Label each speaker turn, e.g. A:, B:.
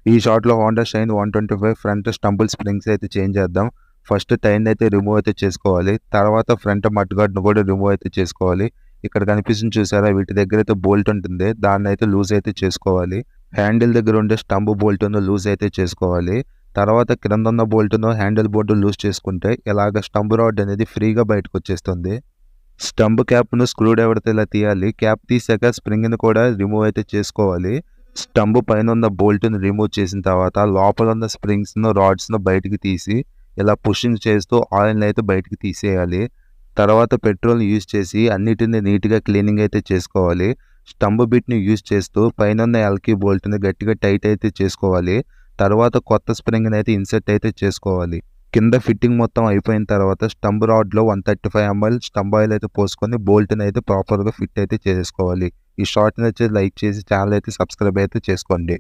A: ఈ షార్ట్‌లో Honda Shine 125 front stumble springs అయితే చేంజ్ చేద్దాం. ఫస్ట్ టైర్‌ని అయితే రిమూవ్ అయితే చేసుకోవాలి. తర్వాత ఫ్రంట్ మడ్ గార్డ్‌ని కూడా రిమూవ్ అయితే చేసుకోవాలి. ఇక్కడ కనిపిస్తుంది చూసారా? వీటి దగ్గర అయితే బోల్ట్ ఉంటుంది. దాన్ని అయితే లూజ్ అయితే చేసుకోవాలి. హ్యాండిల్ దగ్గర ఉండే స్టంబ్ బోల్ట్‌ను లూజ్ అయితే చేసుకోవాలి. తర్వాత కింద ఉన్న బోల్ట్‌ను హ్యాండిల్ బోల్ట్ లూజ్ చేసుకుంటే ఇలాగ స్టంబ్ రాడ్ అనేది ఫ్రీగా బయటకు వచ్చేస్తుంది. స్టంబ్ క్యాప్‌ను స్క్రూ డ్రైవర్‌తో ఇలా తీయాలి. క్యాప్ తీసాక స్ప్రింగ్‌ని కూడా రిమూవ్ అయితే చేసుకోవాలి. స్టంబ్ పైన ఉన్న బోల్ట్‌ని రిమూవ్ చేసిన తర్వాత లోపల ఉన్న స్ప్రింగ్స్‌ను, రాడ్స్‌ను బయటికి తీసి ఇలా పుషింగ్ చేస్తూ ఆయిల్‌ని అయితే బయటికి తీసేయాలి. తర్వాత పెట్రోల్‌ని యూజ్ చేసి అన్నిటిని నీట్‌గా క్లీనింగ్ అయితే చేసుకోవాలి. స్టంబ్ బిట్‌ని యూజ్ చేస్తూ పైనున్న ఎల్కీ బోల్ట్‌ని గట్టిగా టైట్ అయితే చేసుకోవాలి. తర్వాత కొత్త స్ప్రింగ్‌ని అయితే ఇన్సర్ట్ అయితే చేసుకోవాలి. కింద ఫిట్టింగ్ మొత్తం అయిపోయిన తర్వాత స్టంబ్ రాడ్‌లో 135 ఎంఎల్ స్టంబ్ ఆయిల్ అయితే పోసుకొని బోల్ట్‌ని అయితే ప్రాపర్‌గా ఫిట్ అయితే చేసుకోవాలి. ఈ షార్ట్‌ని అయితే లైక్ చేసి ఛానల్ అయితే సబ్స్క్రైబ్ అయితే చేసుకోండి.